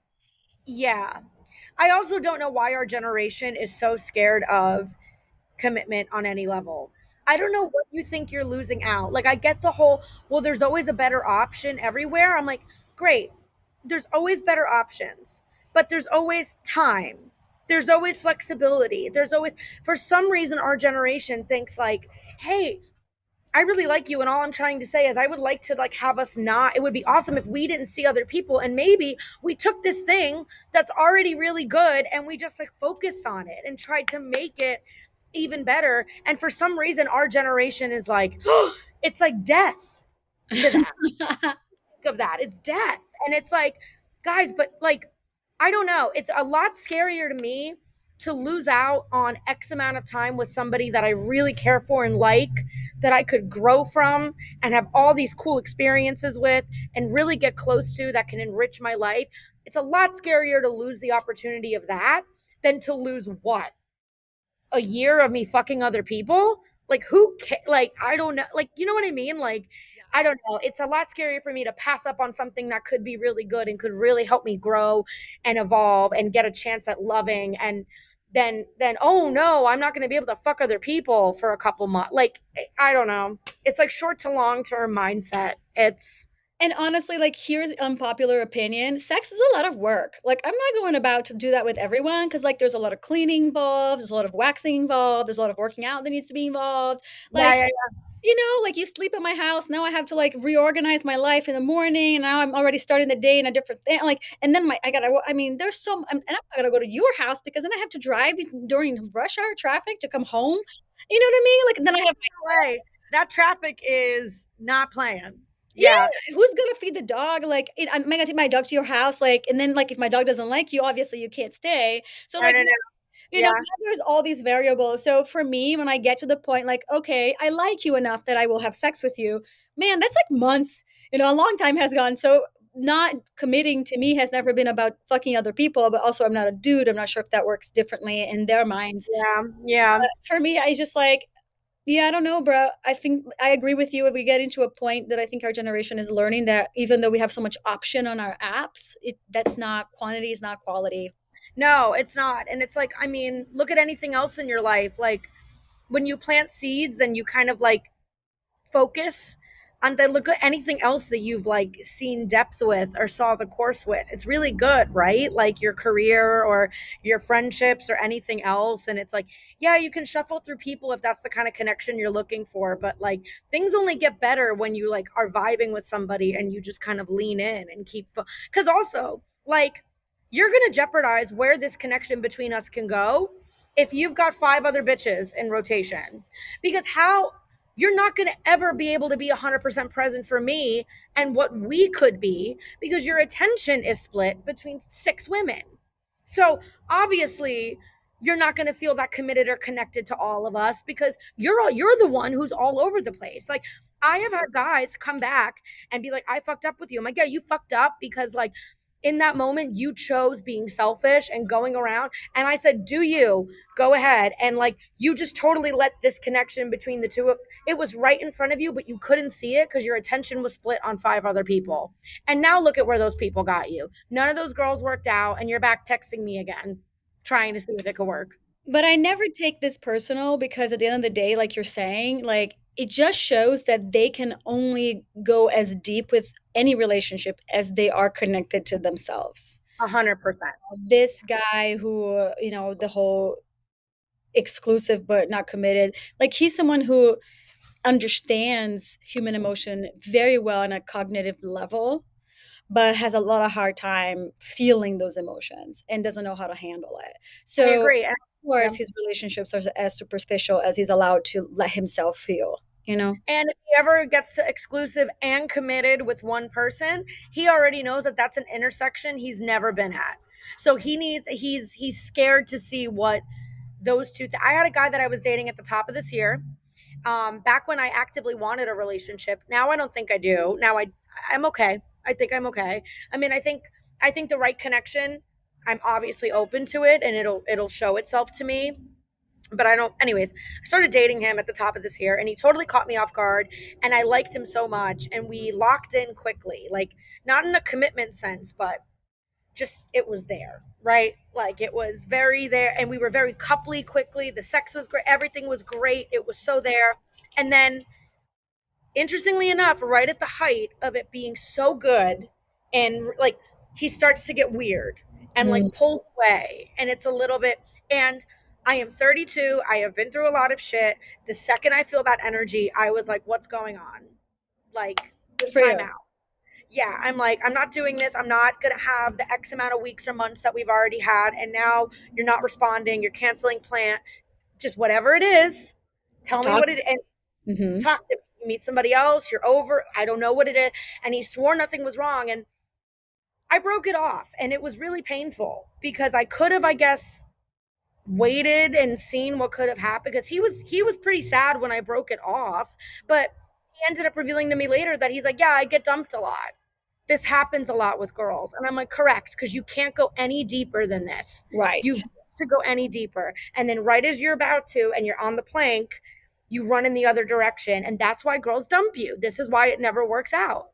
yeah. I also don't know why our generation is so scared of commitment on any level. I don't know what you think you're losing out. Like, I get the whole, well, there's always a better option everywhere. I'm like, great. There's always better options, but there's always time. There's always flexibility. There's always, for some reason, our generation thinks like, hey, I really like you, and all I'm trying to say is I would like to like have us not, it would be awesome if we didn't see other people and maybe we took this thing that's already really good and we just like focused on it and tried to make it even better. And for some reason our generation is like, oh, it's like death to them. Of that. It's death. And it's like, guys, but like, I don't know. It's a lot scarier to me to lose out on X amount of time with somebody that I really care for and like, that I could grow from and have all these cool experiences with and really get close to that can enrich my life. It's a lot scarier to lose the opportunity of that than to lose what? A year of me fucking other people? Like like I don't know. Like you know what I mean? Like I don't know. It's a lot scarier for me to pass up on something that could be really good and could really help me grow and evolve and get a chance at loving and then oh no, I'm not going to be able to fuck other people for a couple months. Like I don't know. It's like short to long term mindset. It's
And honestly, like here's unpopular opinion. Sex is a lot of work. Like I'm not going about to do that with everyone because like there's a lot of cleaning involved, there's a lot of waxing involved, there's a lot of working out that needs to be involved.
yeah,
Like,
yeah,
like you sleep at my house. Now I have to like reorganize my life in the morning. And now I'm already starting the day in a different thing. Like, and then I mean, there's and I'm not gonna go to your house because then I have to drive during rush hour traffic to come home. You know what I mean? Like, then I have
LA, that traffic is not playing.
yeah,
Yeah,
who's gonna feed the dog? Like, am I gonna take my dog to your house? Like, and then like if my dog doesn't like you, obviously you can't stay. So
I
like,
don't know.
now
Yeah,
there's all these variables. So for me, when I get to the point like, okay, I like you enough that I will have sex with you, man, that's like months. A long time has gone. So not committing to me has never been about fucking other people, but also I'm not a dude. I'm not sure if that works differently in their minds.
yeah, yeah.
For me, I just like, yeah, I don't know, bro. I think I agree with you. If we get into a point that I think our generation is learning that even though we have so much option on our apps, that's not quantity is not quality.
No, it's not. And it's like, I mean, look at anything else in your life. Like when you plant seeds and you kind of like focus on the look at anything else that you've like seen depth with or saw the course with. It's really good, right? Like your career or your friendships or anything else. And it's like, yeah, you can shuffle through people if that's the kind of connection you're looking for. But like things only get better when you like are vibing with somebody and you just kind of lean in and keep, because also like you're going to jeopardize where this connection between us can go if you've got five other bitches in rotation. Because how you're not going to ever be able to be 100% present for me and what we could be because your attention is split between six women. So obviously, you're not going to feel that committed or connected to all of us because you're the one who's all over the place. Like I have had guys come back and be like, I fucked up with you. I'm like, yeah, you fucked up because like in that moment you chose being selfish and going around, and I said, do you go ahead, and like you just totally let this connection between the two of it was right in front of you, but you couldn't see it because your attention was split on 5 other people. And now look at where those people got you. None of those girls worked out, and you're back texting me again trying to see if it could work.
But I never take this personal because at the end of the day, like you're saying, like it just shows that they can only go as deep with any relationship as they are connected to themselves.
100%.
This guy who, the whole exclusive but not committed, like he's someone who understands human emotion very well on a cognitive level, but has a lot of hard time feeling those emotions and doesn't know how to handle it.
I
So,
agree.
of
Yeah.
course, his relationships are as superficial as he's allowed to let himself feel, you know?
And if he ever gets to exclusive and committed with one person, he already knows that that's an intersection he's never been at. So he's scared to see what those I had a guy that I was dating at the top of this year. Back when I actively wanted a relationship. Now I don't think I do. Now I'm okay. I think I'm okay. I mean, I think the right connection, I'm obviously open to it, and it'll show itself to me, but I don't. Anyways, I started dating him at the top of this year, and he totally caught me off guard, and I liked him so much, and we locked in quickly. Like, not in a commitment sense, but just it was there, right? Like, it was very there, and we were very coupley quickly. The sex was great, everything was great, it was so there. And then, interestingly enough, right at the height of it being so good, and like he starts to get weird and
Mm,
like pulls away, and it's a little bit. And I am 32, I have been through a lot of shit. The second I feel that energy, I was like, what's going on? Like,
good for
time
you.
out. Yeah, I'm like, I'm not doing this. I'm not going to have the X amount of weeks or months that we've already had. And now you're not responding. You're canceling plan. Just whatever it is, tell me
Talk.
what it is.
Hmm.
Talk to me. You meet somebody else. You're over. I don't know what it is. And he swore nothing was wrong. And I broke it off. And it was really painful because I could have, I guess, waited and seen what could have happened, because he was pretty sad when I broke it off. But he ended up revealing to me later that he's like, yeah, I get dumped a lot. This happens a lot with girls. And I'm like, correct, because you can't go any deeper than this.
Right.
You to go any deeper. And then right as you're about to, and you're on the plank, you run in the other direction. And that's why girls dump you. This is why it never works out.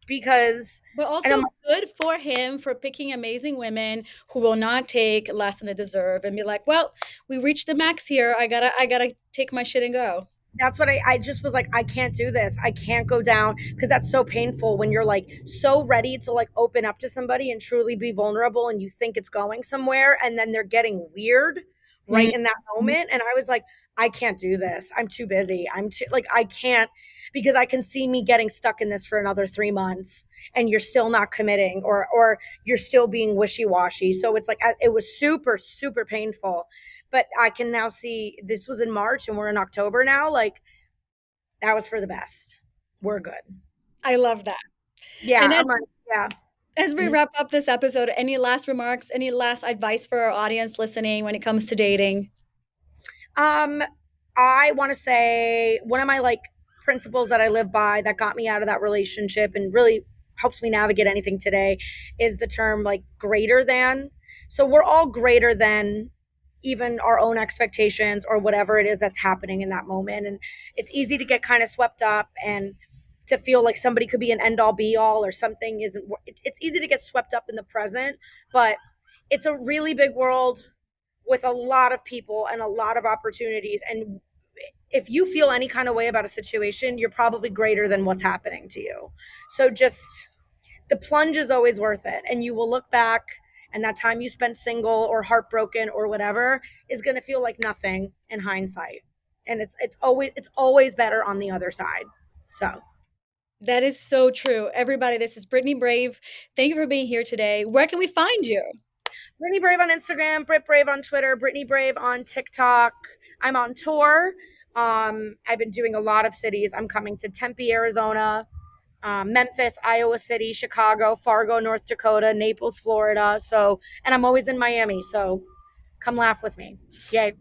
Because,
But
and I'm
also
like,
good for him for picking amazing women who will not take less than they deserve and be like, well, we reached the max here. I gotta take my shit and go.
that's what I just was like, I can't do this. I can't go down, because that's so painful when you're like so ready to like open up to somebody and truly be vulnerable, and you think it's going somewhere, and then they're getting weird right in that
Mhm.
moment. And I was like, I can't do this. I'm too busy. I'm too, like, I can't, because I can see me getting stuck in this for another 3 months, and you're still not committing, or you're still being wishy-washy. So it's like, it was super, super painful. But I can now see, this was in March and we're in October now. Like, that was for the best. We're good.
I love that. And
Yeah, I'm like, yeah.
as we
Mhm.
wrap up this episode, any last remarks, any last advice for our audience listening when it comes to dating?
Um, I want to say one of my like principles that I live by that got me out of that relationship and really helps me navigate anything today is the term like greater than. So we're all greater than even our own expectations or whatever it is that's happening in that moment. And it's easy to get kind of swept up and to feel like somebody could be an end all be all, or something isn't. It's easy to get swept up in the present, but it's a really big world with a lot of people and a lot of opportunities. And if you feel any kind of way about a situation, you're probably greater than what's happening to you. So just, the plunge is always worth it. And you will look back, and that time you spent single or heartbroken or whatever is going to feel like nothing in hindsight. And it's always better on the other side. So,
That is so true. Everybody, this is Brittany Brave. Thank you for being here today. Where can we find you?
Brittany Brave on Instagram, Brit Brave on Twitter, Brittany Brave on TikTok. I'm on tour. I've been doing a lot of cities. I'm coming to Tempe, Arizona, Memphis, Iowa City, Chicago, Fargo, North Dakota, Naples, Florida. So, and I'm always in Miami. So come laugh with me. Yay.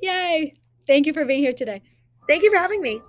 Yay. Thank you for being here today.
Thank you for having me.